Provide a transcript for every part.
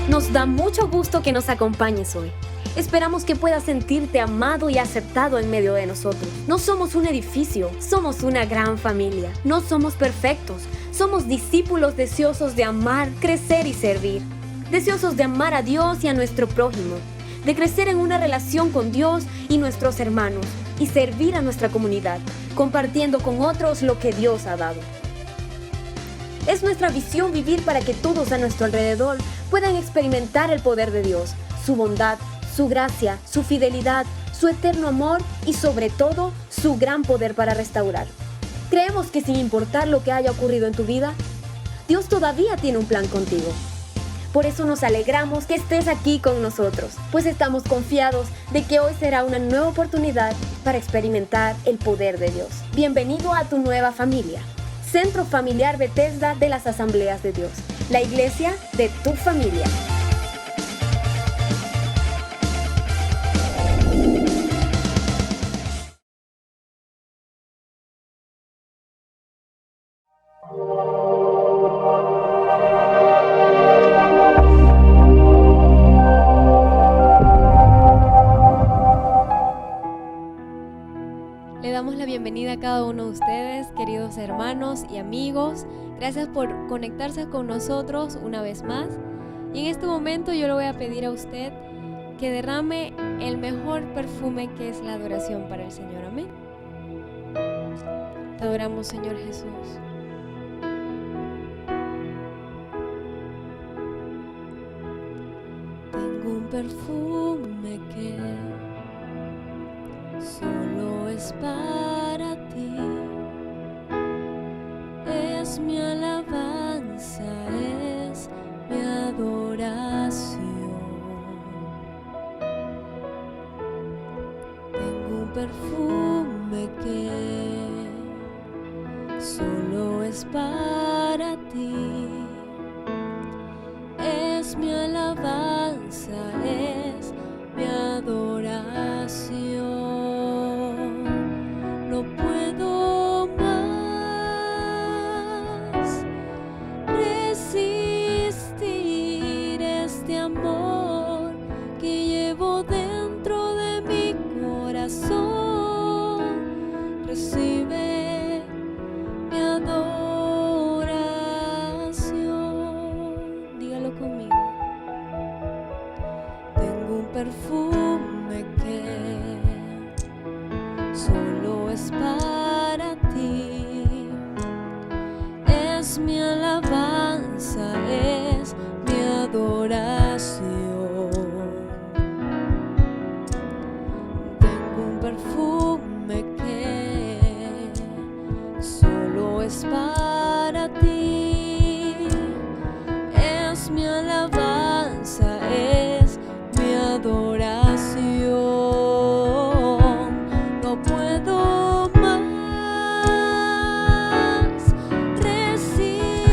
Nos da mucho gusto que nos acompañes hoy. Esperamos que puedas sentirte amado y aceptado en medio de nosotros. No somos un edificio, somos una gran familia. No somos perfectos, somos discípulos deseosos de amar, crecer y servir. Deseosos de amar a Dios y a nuestro prójimo, de crecer en una relación con Dios y nuestros hermanos, y servir a nuestra comunidad, compartiendo con otros lo que Dios ha dado. Es nuestra visión vivir para que todos a nuestro alrededor puedan experimentar el poder de Dios, su bondad, su gracia, su fidelidad, su eterno amor y sobre todo, su gran poder para restaurar. Creemos que sin importar lo que haya ocurrido en tu vida, Dios todavía tiene un plan contigo. Por eso nos alegramos que estés aquí con nosotros, pues estamos confiados de que hoy será una nueva oportunidad para experimentar el poder de Dios. Bienvenido a tu nueva familia. Centro Familiar Bethesda de las Asambleas de Dios, la iglesia de tu familia. Le damos la bienvenida a cada uno de ustedes, queridos hermanos y amigos. Gracias por conectarse con nosotros una vez más. Y en este momento yo le voy a pedir a usted que derrame el mejor perfume, que es la adoración para el Señor. Amén. Te adoramos, Señor Jesús. Tengo un perfume que solo es para ti, es mi alabanza, es mi adoración. Tengo un perfume que solo es para ti, es mi alabanza, es mi adoración. No puedo más resistir este amor que llevo dentro de mi corazón. Recibe mi adoración. Dígalo conmigo. Tengo un perfume que solo es para ti, es mi alabanza, es mi adoración. Tengo un perfume que solo es para ti, es mi alabanza, es mi adoración. No puedo más resistir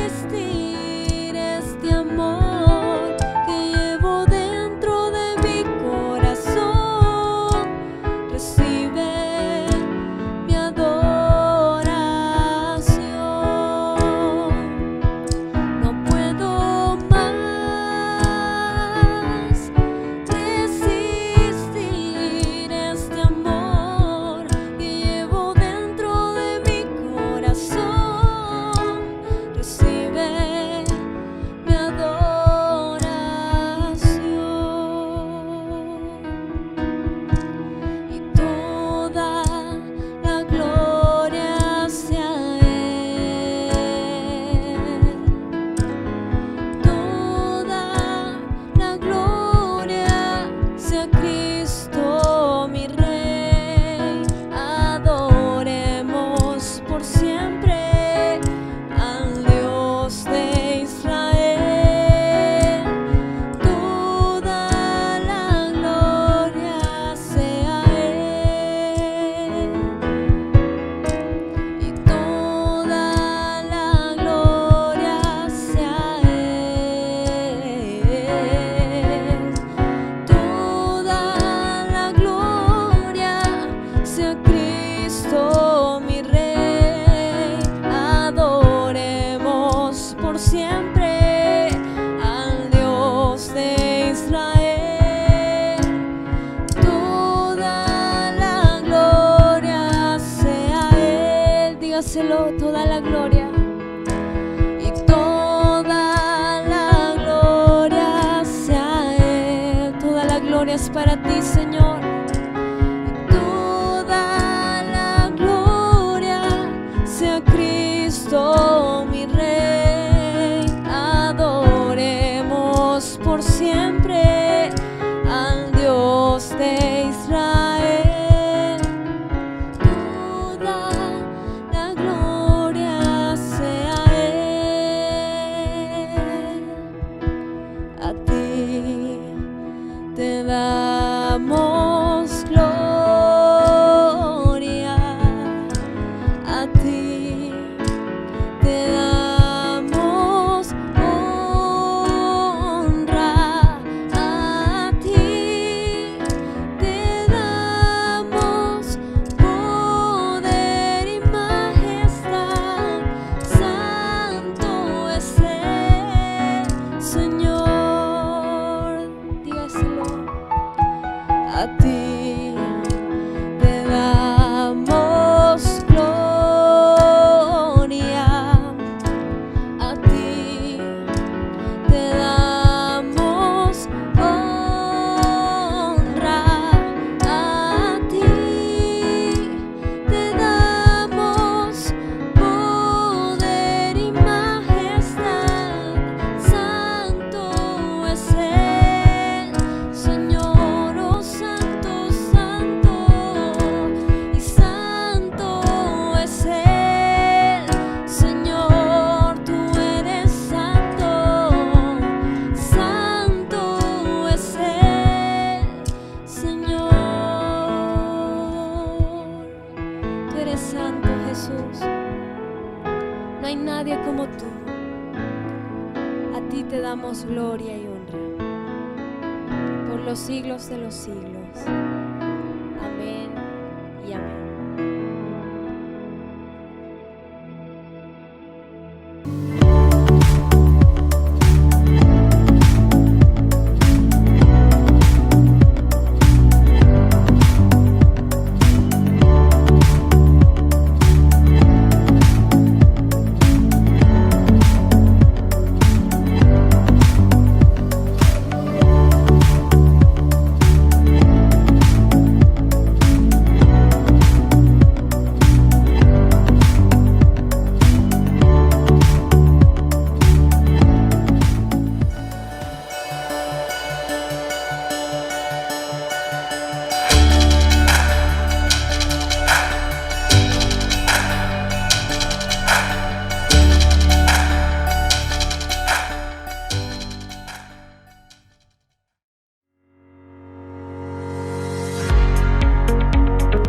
dígaselo, toda la gloria. Y toda la gloria sea a Él. Toda la gloria es para ti, Señor. Y toda la gloria sea Cristo, mi Rey. Adoremos por siempre al Dios de Israel. Toda la gloria sea a Él. A ti te damos gloria. A ti te damos honra. A ti te damos poder y majestad. Santo es el Señor. Dígaselo. A ti te damos gloria. A ti te damos honra. A ti te damos poder y majestad. Santo es el Señor, oh santo, santo. Y santo es el Señor, tú eres santo. Santo es el Señor. Tú eres santo, Jesús. No hay nadie como tú. A ti te damos gloria y honra por los siglos de los siglos. Amén y amén.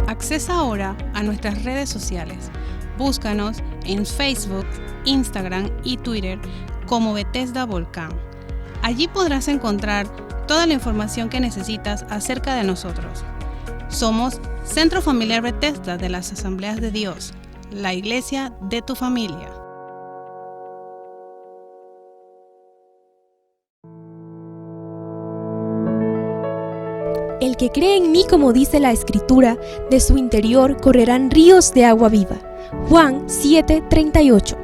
Accesa ahora a nuestras redes sociales. Búscanos en Facebook, Instagram y Twitter como Bethesda Volcán. Allí podrás encontrar toda la información que necesitas acerca de nosotros. Somos Centro Familiar Bethesda de las Asambleas de Dios, la iglesia de tu familia. El que cree en mí, como dice la Escritura, de su interior correrán ríos de agua viva. Juan 7:38.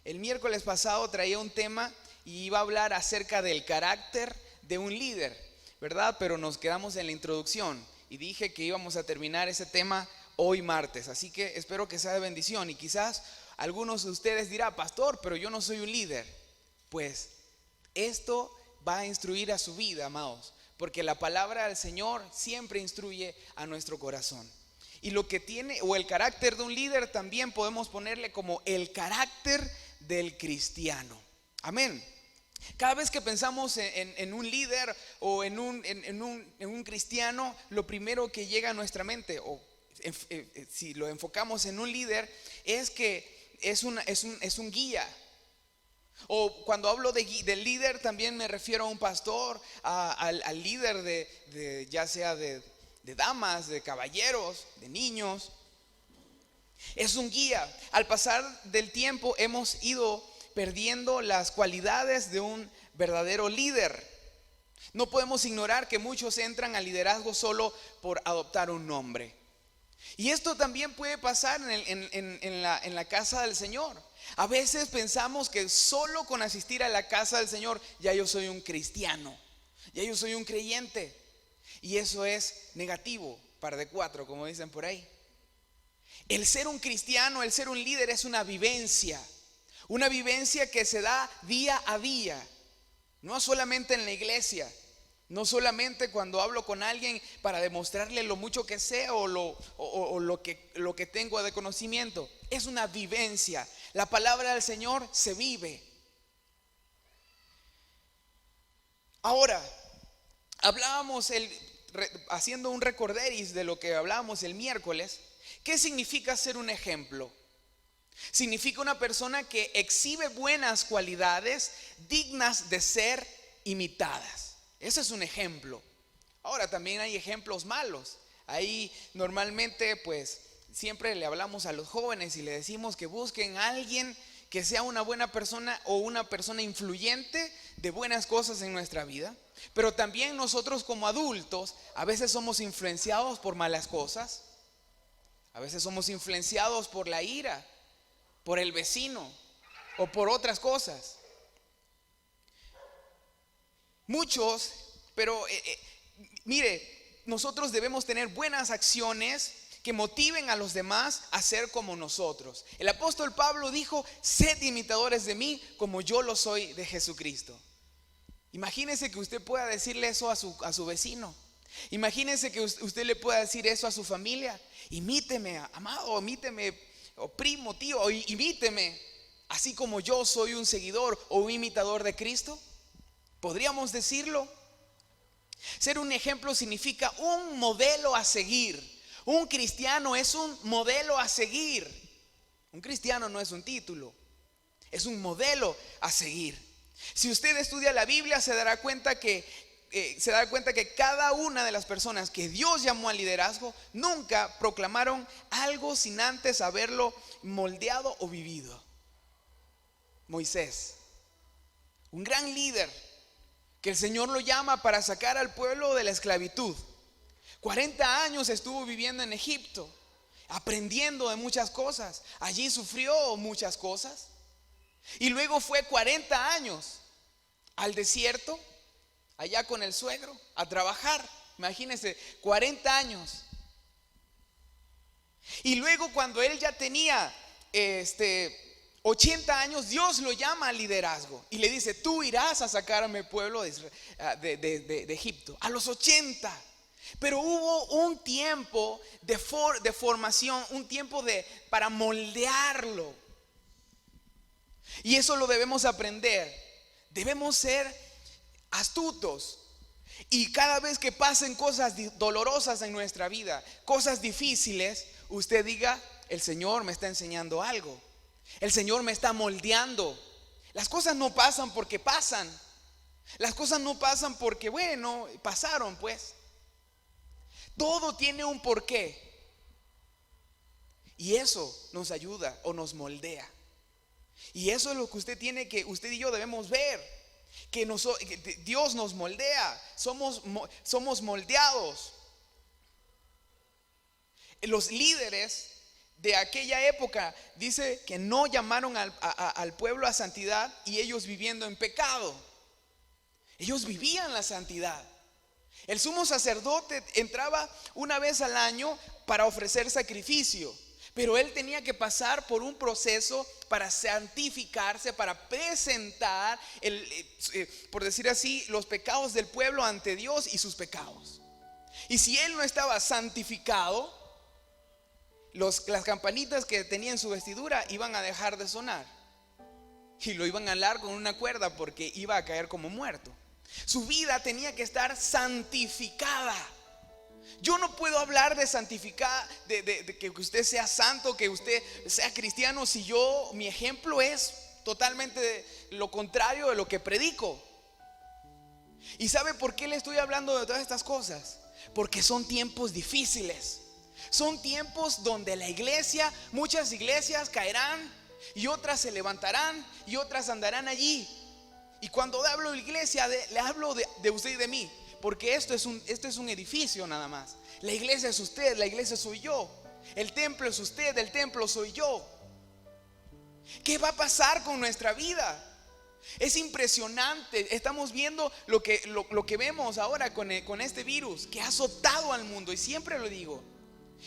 El miércoles pasado traía un tema y iba a hablar acerca del carácter de un líder, ¿verdad? Pero nos quedamos en la introducción y dije que íbamos a terminar ese tema hoy martes. Así que espero que sea de bendición. Y quizás algunos de ustedes dirán: pastor, pero yo no soy un líder. Pues esto va a instruir a su vida, amados, porque la palabra del Señor siempre instruye a nuestro corazón. Y lo que tiene, o el carácter de un líder, también podemos ponerle como el carácter del cristiano. Amén. Cada vez que pensamos en un líder o en un cristiano, lo primero que llega a nuestra mente, o si lo enfocamos en un líder, es que es un guía. O cuando hablo del líder, también me refiero a un pastor, al líder de ya sea de damas, de caballeros, de niños. Es un guía. Al pasar del tiempo hemos ido perdiendo las cualidades de un verdadero líder. No podemos ignorar que muchos entran al liderazgo solo por adoptar un nombre. Y esto también puede pasar en la casa del Señor. A veces pensamos que solo con asistir a la casa del Señor ya yo soy un cristiano, ya yo soy un creyente. Y eso es negativo, par de cuatro, como dicen por ahí. El ser un cristiano, el ser un líder es una vivencia que se da día a día. No solamente en la iglesia, no solamente cuando hablo con alguien para demostrarle lo mucho que sé o lo que tengo de conocimiento. Es una vivencia. La palabra del Señor se vive. Ahora, hablábamos haciendo un recorderis de lo que hablábamos el miércoles. ¿Qué significa ser un ejemplo? Significa una persona que exhibe buenas cualidades dignas de ser imitadas. Ese es un ejemplo. Ahora también hay ejemplos malos. Ahí normalmente pues siempre le hablamos a los jóvenes y le decimos que busquen a alguien que sea una buena persona o una persona influyente de buenas cosas en nuestra vida. Pero también nosotros como adultos a veces somos influenciados por malas cosas. A veces somos influenciados por la ira, por el vecino o por otras cosas. Muchos, pero mire, nosotros debemos tener buenas acciones que motiven a los demás a ser como nosotros. El apóstol Pablo dijo: sed imitadores de mí como yo lo soy de Jesucristo. Imagínese que usted pueda decirle eso a su vecino. Imagínese que usted le pueda decir eso a su familia: imíteme, amado, imíteme, o primo, tío, o imíteme, así como yo soy un seguidor o un imitador de Cristo. ¿Podríamos decirlo? Ser un ejemplo significa un modelo a seguir. Un cristiano es un modelo a seguir. Un cristiano no es un título, es un modelo a seguir. Si usted estudia la Biblia se dará cuenta que cada una de las personas que Dios llamó al liderazgo nunca proclamaron algo sin antes haberlo moldeado o vivido. Moisés, un gran líder que el Señor lo llama para sacar al pueblo de la esclavitud. 40 años estuvo viviendo en Egipto, aprendiendo de muchas cosas. Allí sufrió muchas cosas. Y luego fue 40 años al desierto, allá con el suegro, a trabajar. Imagínense, 40 años. Y luego cuando él ya tenía 80 años, Dios lo llama al liderazgo y le dice: tú irás a sacar a mi pueblo de Egipto. A los 80. Pero hubo un tiempo de formación, un tiempo para moldearlo. Y eso lo debemos aprender. Debemos ser astutos. Y cada vez que pasen cosas dolorosas en nuestra vida, cosas difíciles, usted diga: el Señor me está enseñando algo. El Señor me está moldeando. Las cosas no pasan porque pasan. Las cosas no pasan porque, bueno, pasaron pues. Todo tiene un porqué. Y eso nos ayuda o nos moldea. Y eso es lo que usted y yo debemos ver. Que Dios nos moldea. Somos moldeados. Los líderes de aquella época dice que no llamaron al pueblo a santidad, y ellos viviendo en pecado. Ellos vivían la santidad. El sumo sacerdote entraba una vez al año para ofrecer sacrificio, pero él tenía que pasar por un proceso para santificarse, para presentar, por decir así, los pecados del pueblo ante Dios y sus pecados. Y si él no estaba santificado, las campanitas que tenía en su vestidura iban a dejar de sonar y lo iban a alar con una cuerda porque iba a caer como muerto. Su vida tenía que estar santificada. Yo no puedo hablar de santificar, de que usted sea santo, que usted sea cristiano, si mi ejemplo es totalmente lo contrario de lo que predico. ¿Y sabe por qué le estoy hablando de todas estas cosas? Porque son tiempos difíciles. Son tiempos donde muchas iglesias caerán y otras se levantarán y otras andarán allí. Y cuando hablo de iglesia, le hablo de usted y de mí, porque esto es un edificio nada más. La iglesia es usted, la iglesia soy yo. El templo es usted, el templo soy yo. ¿Qué va a pasar con nuestra vida? Es impresionante. Estamos viendo lo que vemos ahora con este virus que ha azotado al mundo. Y siempre lo digo,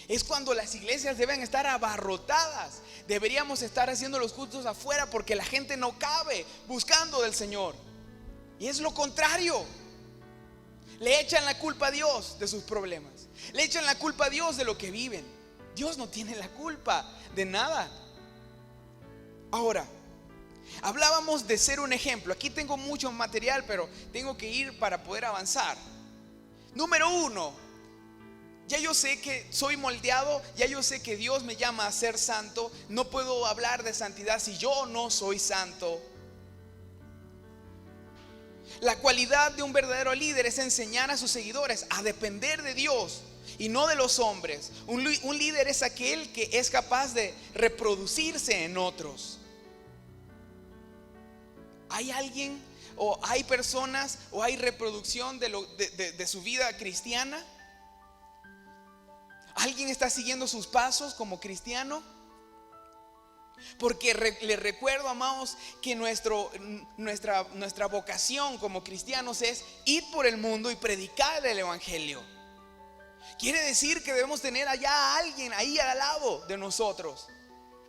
es cuando las iglesias deben estar abarrotadas. Deberíamos estar haciendo los cultos afuera porque la gente no cabe buscando del Señor. Y es lo contrario. Le echan la culpa a Dios de sus problemas. Le echan la culpa a Dios de lo que viven. Dios no tiene la culpa de nada. Ahora, hablábamos de ser un ejemplo. Aquí tengo mucho material, pero tengo que ir para poder avanzar. Número 1, ya yo sé que soy moldeado, ya yo sé que Dios me llama a ser santo. No puedo hablar de santidad si yo no soy santo. La cualidad de un verdadero líder es enseñar a sus seguidores a depender de Dios y no de los hombres. Un líder es aquel que es capaz de reproducirse en otros. ¿Hay alguien o hay personas o hay reproducción de su vida cristiana? ¿Alguien está siguiendo sus pasos como cristiano? Porque les recuerdo, amados, que nuestra vocación como cristianos es ir por el mundo y predicar el evangelio. Quiere decir que debemos tener allá a alguien ahí al lado de nosotros,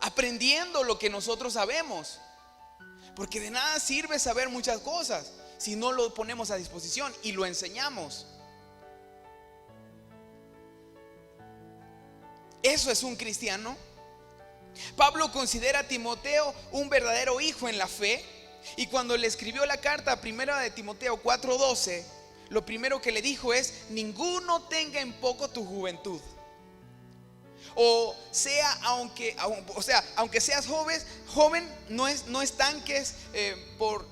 aprendiendo lo que nosotros sabemos. Porque de nada sirve saber muchas cosas si no lo ponemos a disposición y lo enseñamos. Eso es un cristiano. Pablo considera a Timoteo un verdadero hijo en la fe. Y cuando le escribió la carta primera de Timoteo 4:12, lo primero que le dijo es: ninguno tenga en poco tu juventud. Aunque seas joven, no estanques por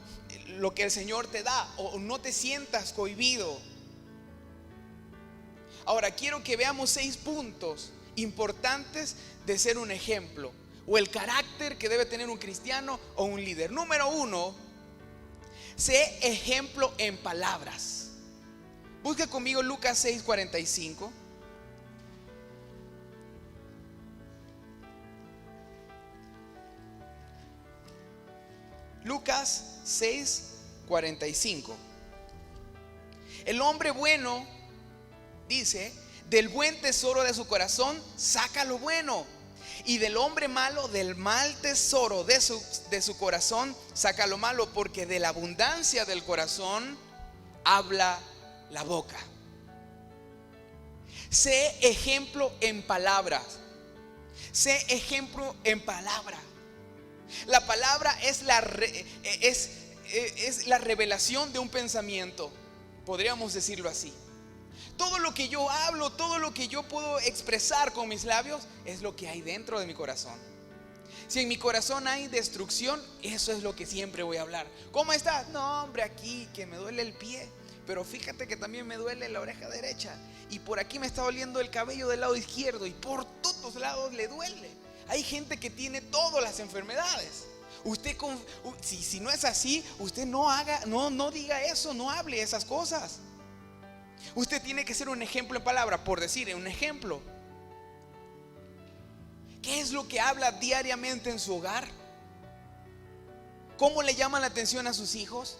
lo que el Señor te da, o no te sientas cohibido. Ahora quiero que veamos 6 puntos importantes de ser un ejemplo, o el carácter que debe tener un cristiano o un líder. Número 1, sé ejemplo en palabras. Busca conmigo Lucas 6:45. Lucas 6:45. El hombre bueno, dice, del buen tesoro de su corazón saca lo bueno, y del hombre malo, del mal tesoro de su corazón saca lo malo, porque de la abundancia del corazón habla la boca. Sé ejemplo en palabras. Sé ejemplo en palabras. La palabra es la revelación de un pensamiento, podríamos decirlo así. Todo lo que yo hablo, todo lo que yo puedo expresar con mis labios, es lo que hay dentro de mi corazón. Si en mi corazón hay destrucción, eso es lo que siempre voy a hablar. ¿Cómo estás? No, hombre, aquí que me duele el pie, pero fíjate que también me duele la oreja derecha, y por aquí me está doliendo el cabello del lado izquierdo, y por todos lados le duele. Hay gente que tiene todas las enfermedades. Usted, si no es así, usted no diga eso, no hable esas cosas. Usted tiene que ser un ejemplo en palabra, por decir, un ejemplo. ¿Qué es lo que habla diariamente en su hogar? ¿Cómo le llama la atención a sus hijos?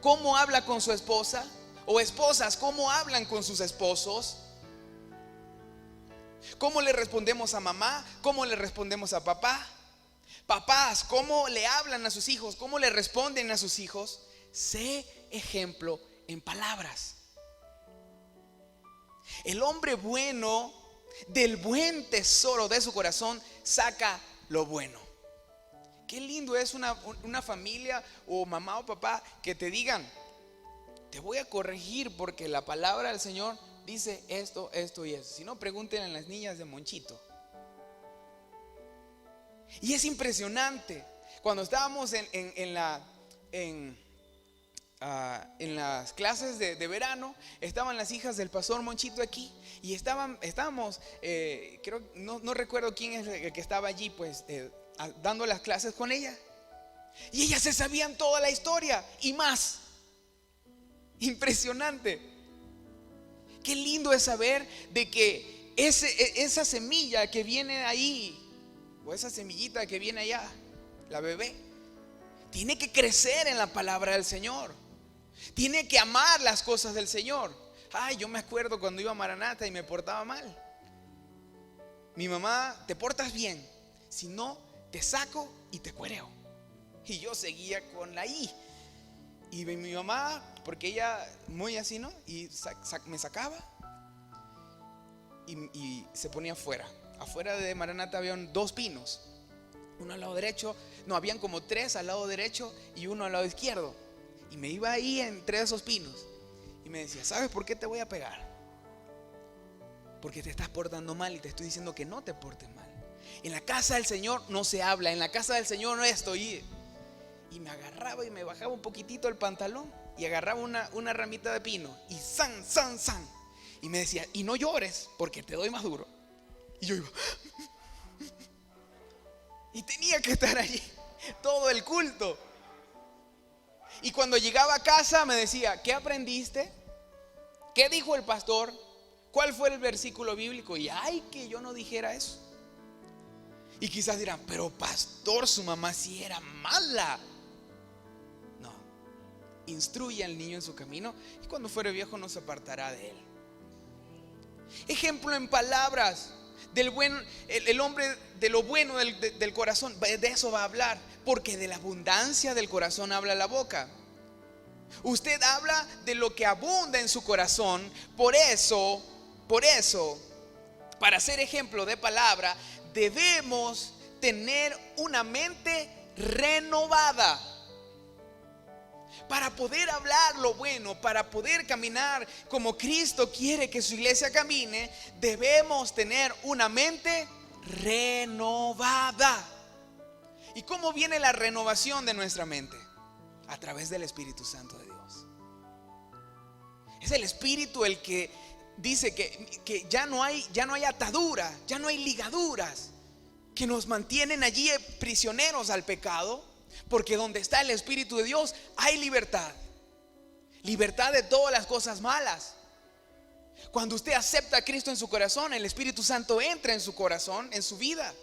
¿Cómo habla con su esposa? O esposas, ¿cómo hablan con sus esposos? ¿Cómo le respondemos a mamá? ¿Cómo le respondemos a papá? Papás, ¿cómo le hablan a sus hijos? ¿Cómo le responden a sus hijos? Sé ejemplo en palabras. El hombre bueno, del buen tesoro de su corazón saca lo bueno. Qué lindo es una familia o mamá o papá que te digan: te voy a corregir porque la palabra del Señor dice esto, esto y eso. Si no, pregúntenle a las niñas de Monchito. Y es impresionante. Cuando estábamos en las clases de verano, estaban las hijas del pastor Monchito aquí, y estábamos, no recuerdo quién es el que estaba allí, pues dando las clases con ella. Y ellas se sabían toda la historia y más. Impresionante. Qué lindo es saber de que esa semilla que viene ahí, o esa semillita que viene allá, la bebé, tiene que crecer en la palabra del Señor. Tiene que amar las cosas del Señor. Ay, yo me acuerdo cuando iba a Maranata y me portaba mal. Mi mamá: te portas bien, si no te saco y te cuereo. Y yo seguía con la I. Y mi mamá, porque ella muy así, ¿no? Y me sacaba y se ponía afuera. Afuera de Maranata habían 2 pinos. Uno al lado derecho, no, habían como 3 al lado derecho y uno al lado izquierdo. Y me iba ahí entre esos pinos y me decía: ¿sabes por qué te voy a pegar? Porque te estás portando mal y te estoy diciendo que no te portes mal. En la casa del Señor no se habla, en la casa del Señor no estoy. Y me agarraba y me bajaba un poquitito el pantalón y agarraba una ramita de pino y san. Y me decía: y no llores porque te doy más duro. Y yo iba y tenía que estar allí todo el culto. Y cuando llegaba a casa me decía: ¿qué aprendiste? ¿Qué dijo el pastor? ¿Cuál fue el versículo bíblico? Y ay, que yo no dijera eso. Y quizás dirán: pero pastor, su mamá sí era mala. No, instruye al niño en su camino y cuando fuere viejo no se apartará de él. Ejemplo en palabras del el hombre de lo bueno del corazón. De eso va a hablar, porque de la abundancia del corazón habla la boca. Usted habla de lo que abunda en su corazón. Por eso, para ser ejemplo de palabra, debemos tener una mente renovada. Para poder hablar lo bueno, para poder caminar como Cristo quiere que su iglesia camine, debemos tener una mente renovada. ¿Y cómo viene la renovación de nuestra mente? A través del Espíritu Santo de Dios. Es el Espíritu el que dice que ya no hay atadura, ya no hay ligaduras que nos mantienen allí prisioneros al pecado. Porque donde está el Espíritu de Dios hay libertad. Libertad de todas las cosas malas. Cuando usted acepta a Cristo en su corazón, el Espíritu Santo entra en su corazón, en su vida.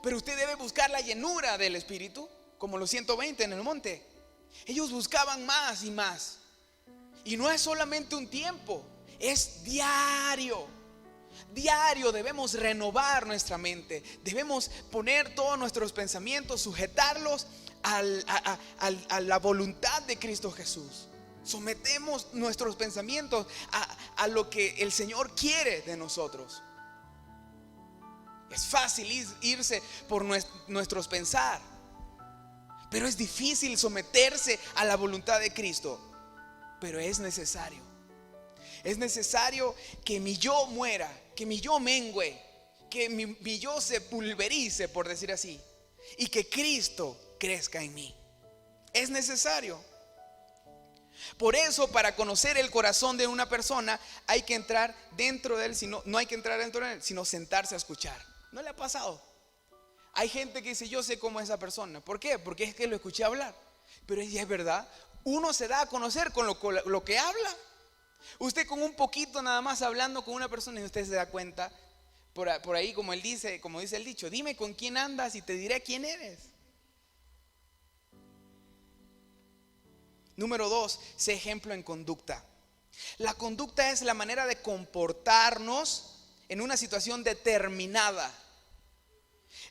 Pero usted debe buscar la llenura del Espíritu, como los 120 en el monte. Ellos buscaban más y más. Y no es solamente un tiempo, es diario. Diario debemos renovar nuestra mente. Debemos poner todos nuestros pensamientos, sujetarlos a la voluntad de Cristo Jesús. Sometemos nuestros pensamientos a lo que el Señor quiere de nosotros. Es fácil irse por nuestros pensar, pero es difícil someterse a la voluntad de Cristo. Pero es necesario. Es necesario que mi yo muera, que mi yo mengüe, que mi yo se pulverice, por decir así, y que Cristo crezca en mí. Es necesario. Por eso, para conocer el corazón de una persona, hay que entrar dentro de él. No hay que entrar dentro de él, sino sentarse a escuchar. ¿No le ha pasado? Hay gente que dice: yo sé cómo es esa persona. ¿Por qué? Porque es que lo escuché hablar. Pero es verdad, uno se da a conocer con lo que habla. Usted con un poquito nada más hablando con una persona y usted se da cuenta. Por ahí, como dice el dicho: dime con quién andas y te diré quién eres. Número 2, sé ejemplo en conducta. La conducta es la manera de comportarnos en una situación determinada.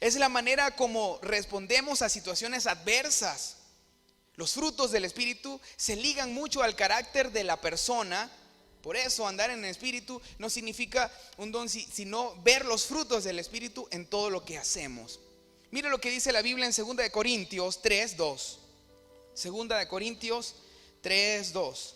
Es la manera como respondemos a situaciones adversas. Los frutos del Espíritu se ligan mucho al carácter de la persona. Por eso andar en el Espíritu no significa un don, sino ver los frutos del Espíritu en todo lo que hacemos. Mire lo que dice la Biblia en 2 de Corintios 3:2. 2 de Corintios 3:2.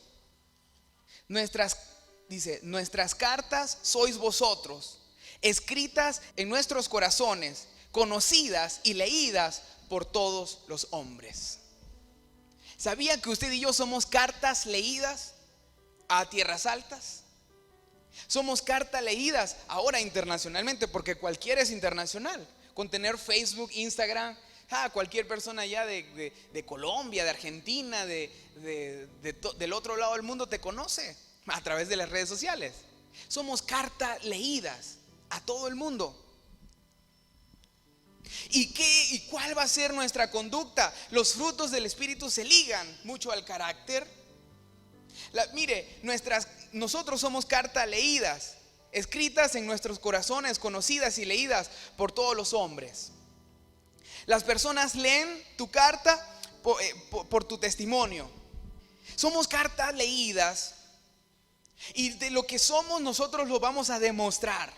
Nuestras cartas sois vosotros, escritas en nuestros corazones, conocidas y leídas por todos los hombres. ¿Sabía que usted y yo somos cartas leídas a tierras altas? Somos cartas leídas ahora internacionalmente, porque cualquiera es internacional. Con tener Facebook, Instagram, Cualquier persona allá de Colombia, de Argentina, del otro lado del mundo te conoce a través de las redes sociales. Somos cartas leídas a todo el mundo. ¿Y cuál va a ser nuestra conducta? Los frutos del Espíritu se ligan mucho al carácter. Nosotros somos cartas leídas, escritas en nuestros corazones, conocidas y leídas por todos los hombres. Las personas leen tu carta por tu testimonio. Somos cartas leídas, y de lo que somos nosotros lo vamos a demostrar.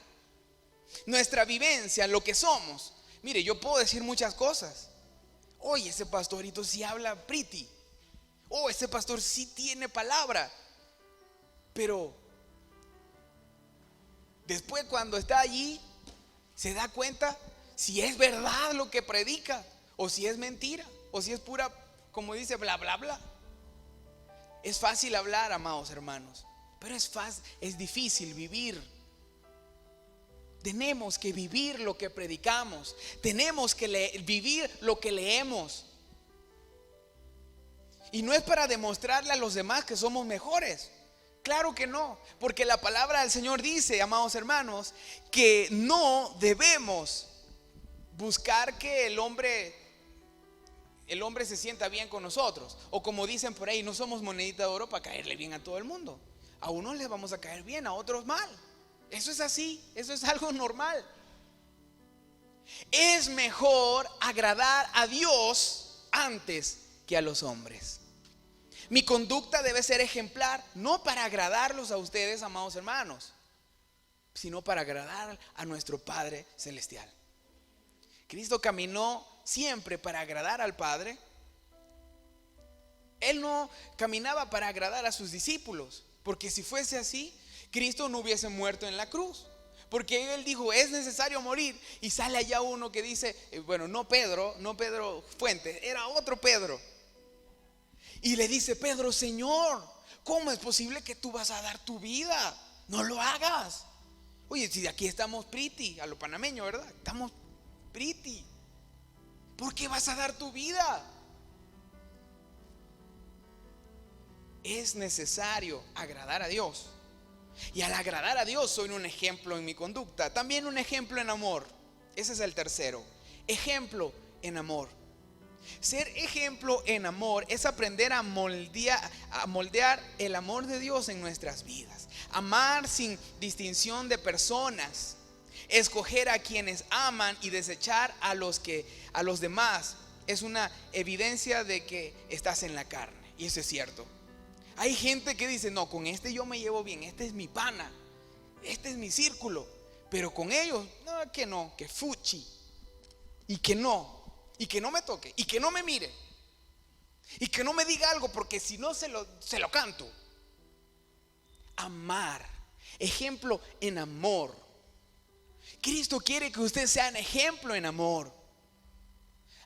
Nuestra vivencia, lo que somos. Mire, yo puedo decir muchas cosas. Oye, ese pastorito sí habla pretty. Oh, ese pastor sí tiene palabra. Pero después, cuando está allí, se da cuenta si es verdad lo que predica, o si es mentira, o si es pura, como dice, bla, bla, bla. Es fácil hablar, amados hermanos, pero es difícil vivir. Tenemos que vivir lo que predicamos. Tenemos que vivir lo que leemos. Y no es para demostrarle a los demás que somos mejores. Claro que no, porque la palabra del Señor dice, amados hermanos, que no debemos buscar que el hombre se sienta bien con nosotros. O como dicen por ahí, no somos monedita de oro para caerle bien a todo el mundo. A unos les vamos a caer bien, a otros mal. Eso es así, eso es algo normal. Es mejor agradar a Dios antes que a los hombres. Mi conducta debe ser ejemplar, no para agradarlos a ustedes, amados hermanos, sino para agradar a nuestro Padre Celestial. Cristo caminó siempre para agradar al Padre. Él no caminaba para agradar a sus discípulos, porque si fuese así, Cristo no hubiese muerto en la cruz. Porque Él dijo, es necesario morir. Y sale allá uno que dice, no Pedro Fuentes, era otro Pedro. Y le dice, Pedro, Señor, ¿cómo es posible que tú vas a dar tu vida? No lo hagas. Oye, si aquí estamos pretty, a lo panameño, ¿verdad? Estamos pretty. ¿Por qué vas a dar tu vida? Es necesario agradar a Dios. Y al agradar a Dios soy un ejemplo en mi conducta. También un ejemplo en amor. Ese es el tercero. Ejemplo en amor. Ser ejemplo en amor es aprender a moldear el amor de Dios en nuestras vidas. Amar sin distinción de personas. Escoger a quienes aman y desechar a los demás es una evidencia de que estás en la carne. Y eso es cierto. Hay gente que dice, no, con este yo me llevo bien, este es mi pana, este es mi círculo. Pero con ellos, no, que fuchi. Y que no me toque, y que no me mire, y que no me diga algo, porque si no se lo canto. Amar, ejemplo en amor. Cristo quiere que usted sea un ejemplo en amor.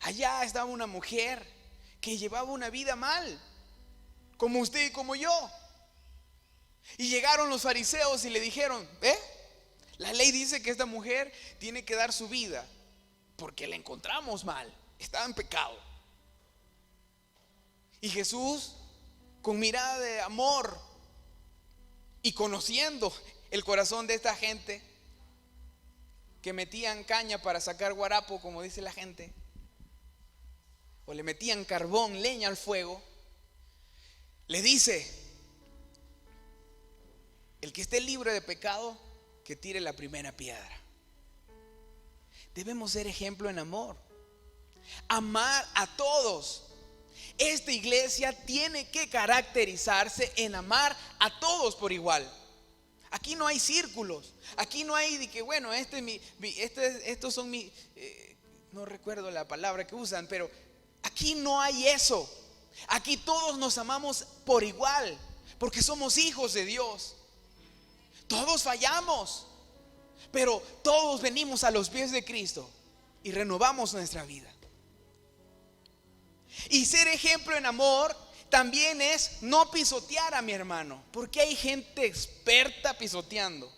Allá estaba una mujer que llevaba una vida mal, como usted y como yo. Y llegaron los fariseos y le dijeron, la ley dice que esta mujer tiene que dar su vida, porque la encontramos mal, estaba en pecado. Y Jesús, con mirada de amor y conociendo el corazón de esta gente que metían caña para sacar guarapo, como dice la gente, o le metían carbón, leña al fuego, le dice, el que esté libre de pecado, que tire la primera piedra. Debemos ser ejemplo en amor. Amar a todos. Esta iglesia tiene que caracterizarse en amar a todos por igual. Aquí no hay círculos. Aquí no hay de que, estos son mis, no recuerdo la palabra que usan, pero aquí no hay eso. Aquí todos nos amamos por igual, porque somos hijos de Dios. Todos fallamos, pero todos venimos a los pies de Cristo y renovamos nuestra vida. Y ser ejemplo en amor también es no pisotear a mi hermano, porque hay gente experta pisoteando.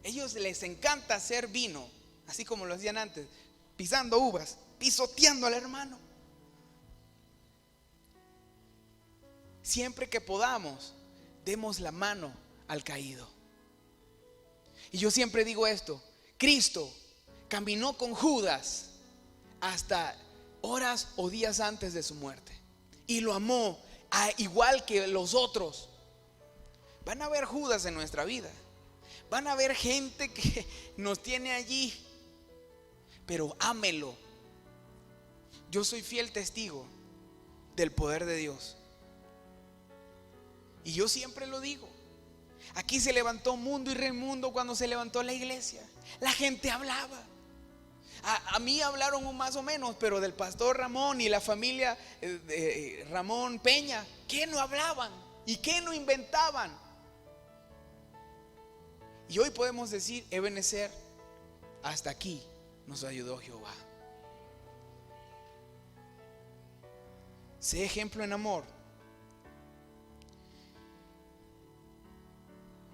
Ellos les encanta hacer vino, así como lo hacían antes, pisando uvas. pisoteando al hermano. Siempre que podamos, demos la mano al caído. Y yo siempre digo esto: Cristo caminó con Judas hasta horas o días antes de su muerte y lo amó igual que los otros. Van a haber Judas en nuestra vida, van a haber gente que nos tiene allí, pero ámelo. Yo soy fiel testigo del poder de Dios, y yo siempre lo digo. Aquí se levantó mundo y remundo cuando se levantó la iglesia. La gente hablaba. A mí hablaron más o menos, pero del pastor Ramón y la familia de Ramón Peña, ¿qué no hablaban? ¿Y qué no inventaban? Y hoy podemos decir: Ebenezer, hasta aquí nos ayudó Jehová. Sé ejemplo en amor.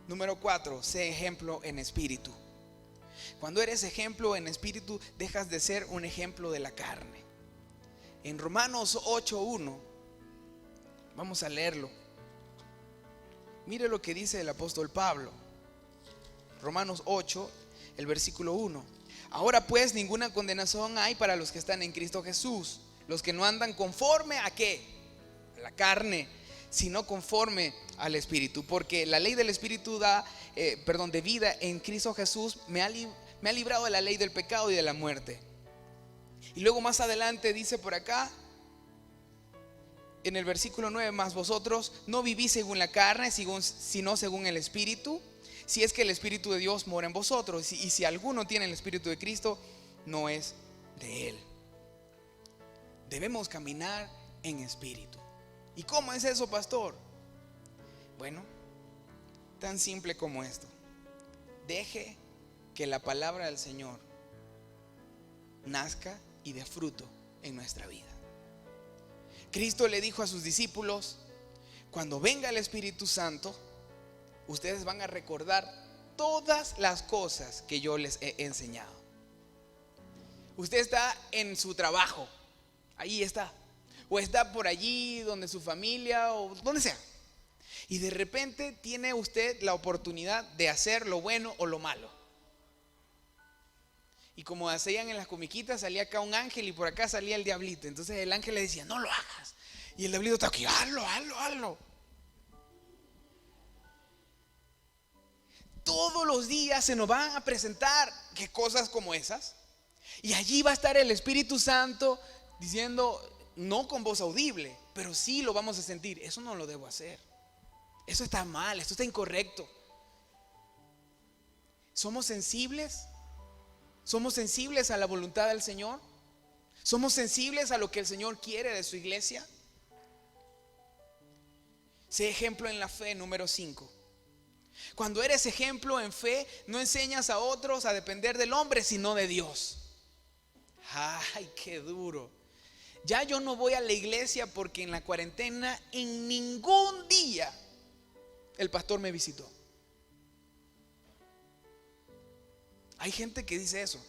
Número 4, sé ejemplo en espíritu. Cuando eres ejemplo en espíritu, dejas de ser un ejemplo de la carne. En Romanos 8:1, vamos a leerlo. Mire lo que dice el apóstol Pablo. Romanos 8, el versículo 1. Ahora pues ninguna condenación hay para los que están en Cristo Jesús, los que no andan conforme a ¿qué? A la carne, sino conforme al Espíritu. Porque la ley del Espíritu de vida en Cristo Jesús me ha librado de la ley del pecado y de la muerte. Y luego más adelante dice por acá, en el versículo 9: mas vosotros no vivís según la carne, sino según el Espíritu, si es que el Espíritu de Dios mora en vosotros. Y si alguno tiene el Espíritu de Cristo, no es de él. Debemos caminar en espíritu. ¿Y cómo es eso, pastor? Bueno, tan simple como esto: deje que la palabra del Señor nazca y dé fruto en nuestra vida. Cristo le dijo a sus discípulos: cuando venga el Espíritu Santo, ustedes van a recordar todas las cosas que yo les he enseñado. Usted está en su trabajo, ahí está, o está por allí donde su familia, o donde sea, y de repente tiene usted la oportunidad de hacer lo bueno o lo malo. Y como hacían en las comiquitas, salía acá un ángel y por acá salía el diablito. Entonces el ángel le decía: no lo hagas, y el diablito está aquí: hazlo. Todos los días se nos van a presentar ¿qué cosas como esas? Y allí va a estar el Espíritu Santo diciendo, no con voz audible, pero sí lo vamos a sentir: eso no lo debo hacer, eso está mal, esto está incorrecto. ¿Somos sensibles? ¿Somos sensibles a la voluntad del Señor? ¿Somos sensibles a lo que el Señor quiere de su iglesia? Sé ejemplo en la fe, número 5. Cuando eres ejemplo en fe, no enseñas a otros a depender del hombre, sino de Dios. Ay, qué duro. Ya yo no voy a la iglesia porque en la cuarentena en ningún día el pastor me visitó. Hay gente que dice eso.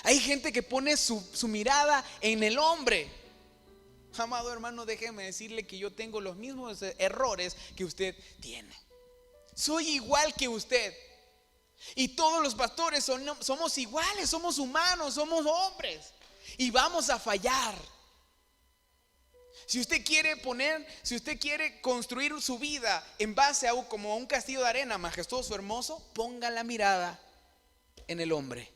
Hay gente que pone su mirada en el hombre. Amado hermano, déjeme decirle que yo tengo los mismos errores que usted tiene. Soy igual que usted. Y todos los pastores somos iguales, somos humanos, somos hombres. Y vamos a fallar. Si usted quiere construir su vida en base a como un castillo de arena majestuoso, hermoso, ponga la mirada en el hombre.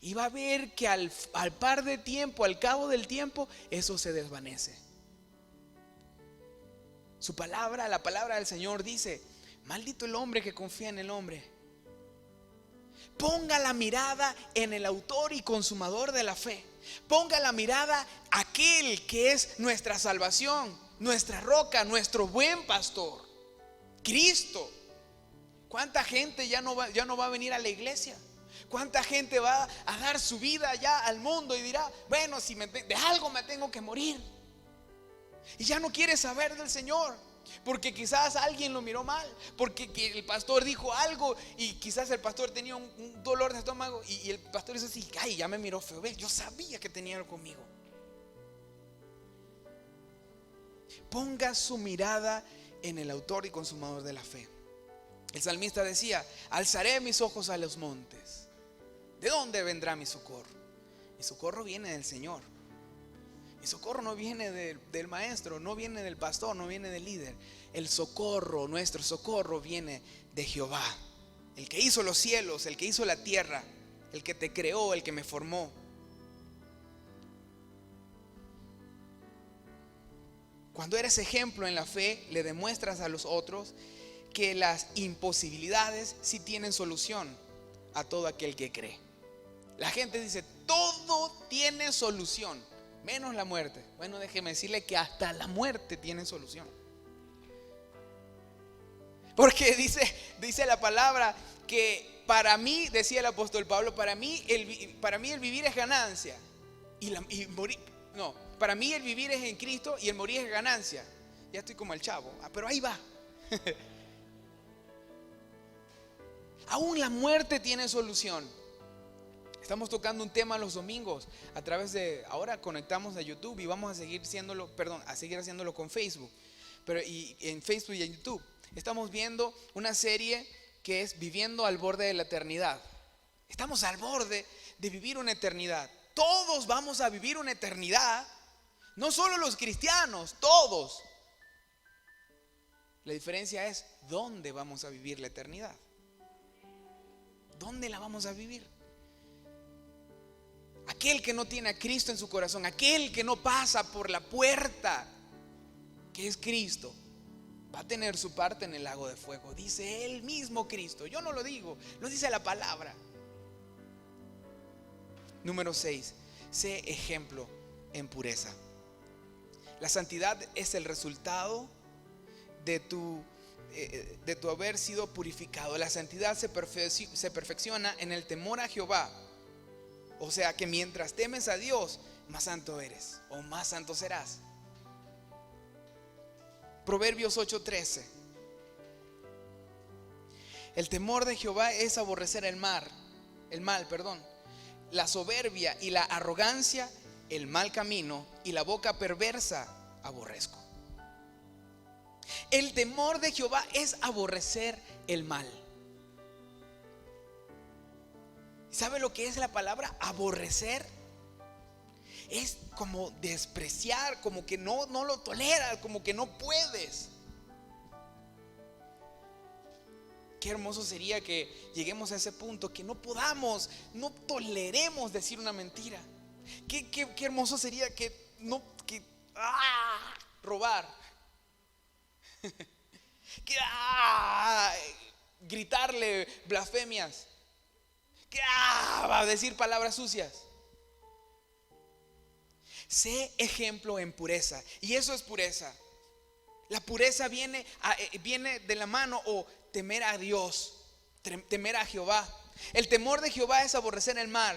Y va a ver que al par de tiempo, al cabo del tiempo, eso se desvanece. Su palabra, la palabra del Señor dice: maldito el hombre que confía en el hombre. Ponga la mirada en el autor y consumador de la fe. Ponga la mirada aquel que es nuestra salvación, nuestra roca, nuestro buen pastor, Cristo. ¿Cuánta gente ya no va a venir a la iglesia? ¿Cuánta gente va a dar su vida ya al mundo y dirá: bueno, si de algo me tengo que morir? Y ya no quiere saber del Señor. porque quizás alguien lo miró mal, porque el pastor dijo algo y quizás el pastor tenía un dolor de estómago y el pastor dice así: ay, ya me miró feo, ¿ves? Yo sabía que tenía algo conmigo. Ponga su mirada en el autor y consumador de la fe. El salmista decía: alzaré mis ojos a los montes. ¿De dónde vendrá mi socorro? Mi socorro viene del Señor. Mi socorro no viene del maestro, no viene del pastor, no viene del líder. El socorro, nuestro socorro viene de Jehová, el que hizo los cielos, el que hizo la tierra, el que te creó, el que me formó. Cuando eres ejemplo en la fe, le demuestras a los otros que las imposibilidades sí tienen solución a todo aquel que cree. La gente dice: todo tiene solución, menos la muerte. Bueno, déjeme decirle que hasta la muerte tiene solución. Porque dice la palabra que para mí, decía el apóstol Pablo, para mí el vivir es ganancia y morir, no, para mí el vivir es en Cristo y el morir es ganancia. Ya estoy como el chavo, pero ahí va. Aún la muerte tiene solución. Estamos tocando un tema los domingos a través de, ahora conectamos a YouTube y vamos a seguir haciéndolo con Facebook, y en Facebook y en YouTube. Estamos viendo una serie que es Viviendo al borde de la eternidad. Estamos al borde de vivir una eternidad. Todos vamos a vivir una eternidad, no solo los cristianos, todos. La diferencia es dónde vamos a vivir la eternidad. ¿Dónde la vamos a vivir? Aquel que no tiene a Cristo en su corazón, aquel que no pasa por la puerta que es Cristo, va a tener su parte en el lago de fuego. Dice el mismo Cristo, yo no lo digo, lo dice la palabra. Número 6, sé ejemplo en pureza. La santidad es el resultado de tu haber sido purificado. La santidad se perfecciona en el temor a Jehová. O sea que mientras temes a Dios, más santo eres o más santo serás. Proverbios 8:13. El temor de Jehová es aborrecer el mal, la soberbia y la arrogancia, el mal camino, y la boca perversa aborrezco. El temor de Jehová es aborrecer el mal. ¿Sabe lo que es la palabra aborrecer? Es como despreciar, como que no lo toleras, como que no puedes. Qué hermoso sería que lleguemos a ese punto, que no toleremos decir una mentira. Qué hermoso sería robar, gritarle blasfemias, decir palabras sucias. Sé ejemplo en pureza. Y eso es pureza. La pureza viene de la mano o temer a Dios, temer a Jehová. El temor de Jehová es aborrecer el mal,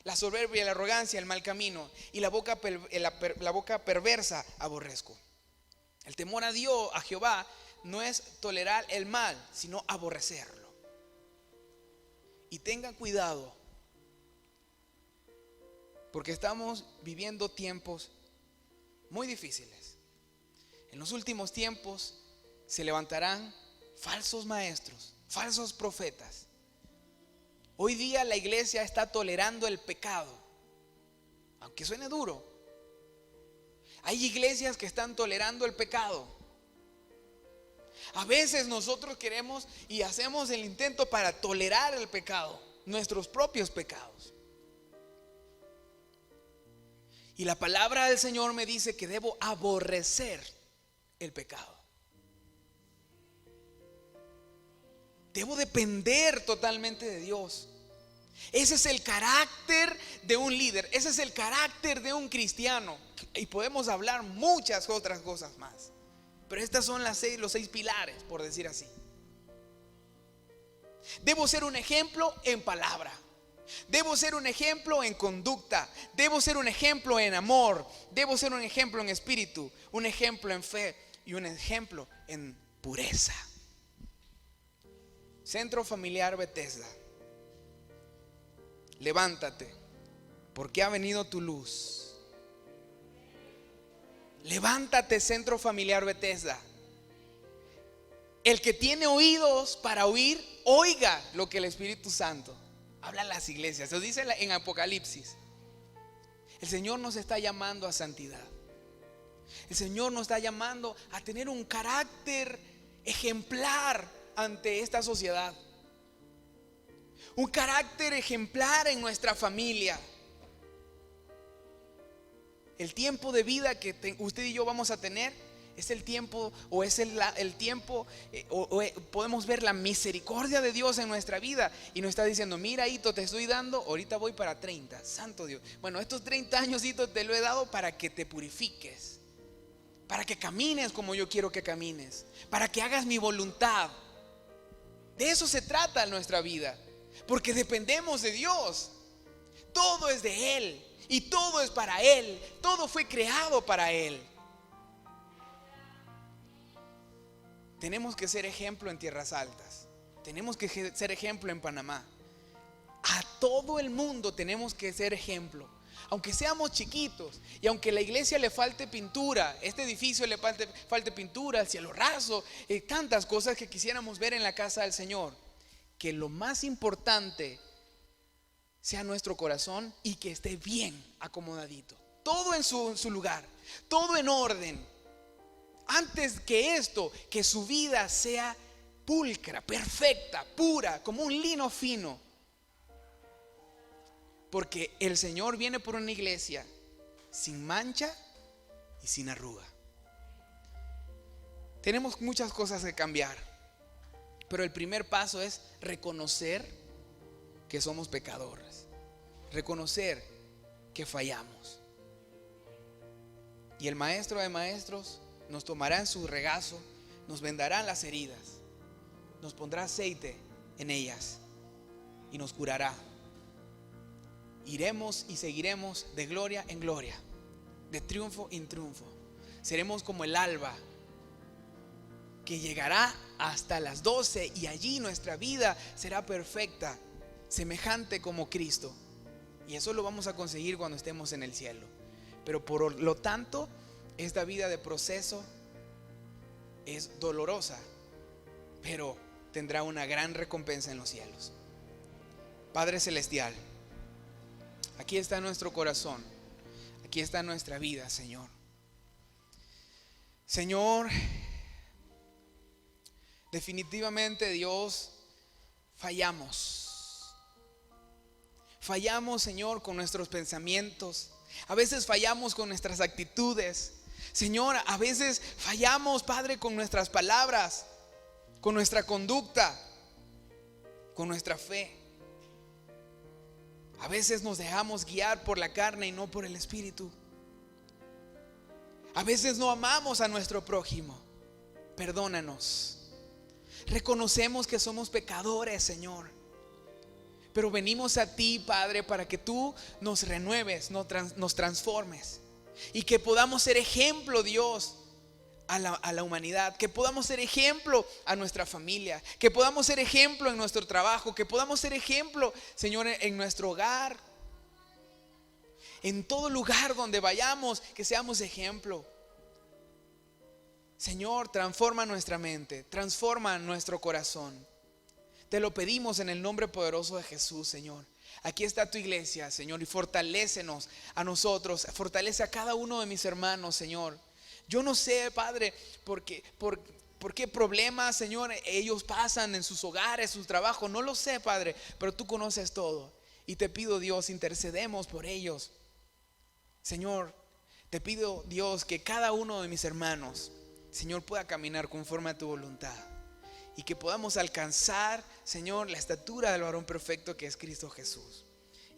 la soberbia, la arrogancia, el mal camino, y la boca perversa aborrezco. El temor a Dios, a Jehová, no es tolerar el mal, sino aborrecerlo. Y tengan cuidado, porque estamos viviendo tiempos muy difíciles. En los últimos tiempos se levantarán falsos maestros, falsos profetas. Hoy día la iglesia está tolerando el pecado, aunque suene duro. Hay iglesias que están tolerando el pecado. A veces nosotros queremos y hacemos el intento para tolerar el pecado, nuestros propios pecados. Y la palabra del Señor me dice que debo aborrecer el pecado. Debo depender totalmente de Dios. Ese es el carácter de un líder. Ese es el carácter de un cristiano. Y podemos hablar muchas otras cosas más, pero estas son los 6 pilares, por decir así. Debo ser un ejemplo en palabra. Debo ser un ejemplo en conducta. Debo ser un ejemplo en amor. Debo ser un ejemplo en espíritu. Un ejemplo en fe. y un ejemplo en pureza. Centro Familiar Bethesda, levántate, porque ha venido tu luz. Levántate, Centro Familiar Bethesda. El que tiene oídos para oír, oiga lo que el Espíritu Santo habla en las iglesias. Se dice en Apocalipsis. El Señor nos está llamando a santidad. El Señor nos está llamando a tener un carácter ejemplar ante esta sociedad. Un carácter ejemplar en nuestra familia. El tiempo de vida que usted y yo vamos a tener es el tiempo, o es el tiempo, podemos ver la misericordia de Dios en nuestra vida. Y nos está diciendo: mira, hito, te estoy dando, ahorita voy para 30, santo Dios. Bueno, estos 30 años, hito, te lo he dado para que te purifiques, para que camines como yo quiero que camines, para que hagas mi voluntad. De eso se trata nuestra vida, porque dependemos de Dios. Todo es de Él y todo es para Él. Todo fue creado para Él. Tenemos que ser ejemplo en Tierras Altas. Tenemos que ser ejemplo en Panamá. A todo el mundo tenemos que ser ejemplo. Aunque seamos chiquitos y aunque a la iglesia le falte pintura, este edificio le falte pintura, el cielo raso, tantas cosas que quisiéramos ver en la casa del Señor, que lo más importante sea nuestro corazón y que esté bien acomodadito. Todo en su lugar, todo en orden. Antes que esto, que su vida sea pulcra, perfecta, pura, como un lino fino. Porque el Señor viene por una iglesia sin mancha y sin arruga. Tenemos muchas cosas que cambiar, pero el primer paso es reconocer que somos pecadores, reconocer que fallamos. Y el Maestro de Maestros nos tomará en su regazo, nos vendará las heridas, nos pondrá aceite en ellas y nos curará. Iremos y seguiremos de gloria en gloria, de triunfo en triunfo. Seremos como el alba que llegará hasta las 12 y allí nuestra vida será perfecta, semejante como Cristo. Y eso lo vamos a conseguir cuando estemos en el cielo. Pero por lo tanto, esta vida de proceso es dolorosa, pero tendrá una gran recompensa en los cielos. Padre Celestial, aquí está nuestro corazón, aquí está nuestra vida, Señor. Señor, definitivamente, Dios, fallamos. Fallamos, Señor, con nuestros pensamientos. A veces fallamos con nuestras actitudes. Señor, a veces fallamos, Padre, con nuestras palabras, con nuestra conducta, con nuestra fe. A veces nos dejamos guiar por la carne y no por el Espíritu. A veces no amamos a nuestro prójimo. Perdónanos. Reconocemos que somos pecadores, Señor, pero venimos a ti, Padre, para que tú nos renueves, nos transformes y que podamos ser ejemplo, Dios, a la humanidad, que podamos ser ejemplo a nuestra familia, que podamos ser ejemplo en nuestro trabajo, que podamos ser ejemplo, Señor, en nuestro hogar, en todo lugar donde vayamos, que seamos ejemplo. Señor, transforma nuestra mente, transforma nuestro corazón. Te lo pedimos en el nombre poderoso de Jesús, Señor. Aquí está tu iglesia, Señor, y fortalécenos a nosotros, fortalece a cada uno de mis hermanos, Señor. Yo no sé, Padre, por qué problemas, Señor, ellos pasan en sus hogares, sus trabajos. No lo sé, Padre, pero tú conoces todo. Y te pido, Dios, intercedemos por ellos. Señor, te pido, Dios, que cada uno de mis hermanos, Señor, pueda caminar conforme a tu voluntad. Y que podamos alcanzar, Señor, la estatura del varón perfecto que es Cristo Jesús.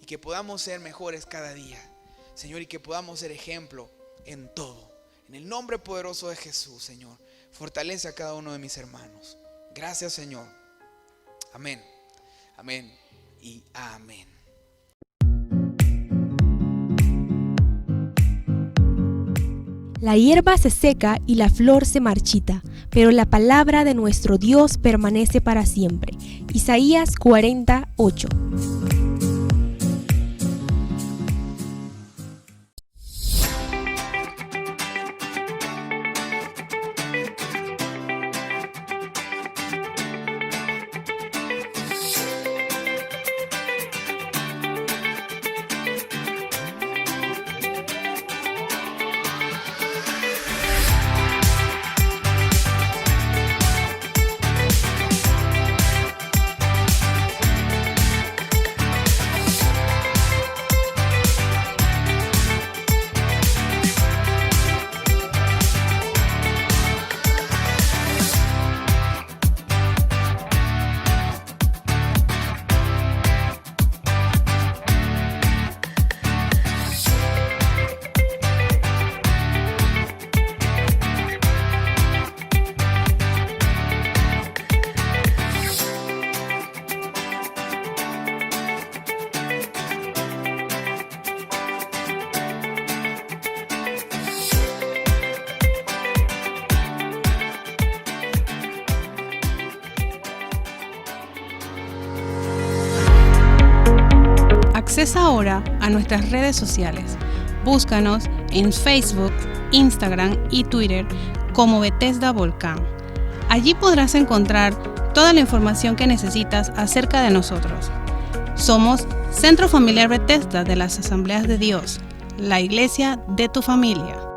Y que podamos ser mejores cada día, Señor, y que podamos ser ejemplo en todo. En el nombre poderoso de Jesús, Señor, fortalece a cada uno de mis hermanos. Gracias, Señor. Amén. Amén y amén. La hierba se seca y la flor se marchita, pero la palabra de nuestro Dios permanece para siempre. Isaías 40:8. Accesa ahora a nuestras redes sociales. Búscanos en Facebook, Instagram y Twitter como Bethesda Volcán. Allí podrás encontrar toda la información que necesitas acerca de nosotros. Somos Centro Familiar Bethesda de las Asambleas de Dios, la iglesia de tu familia.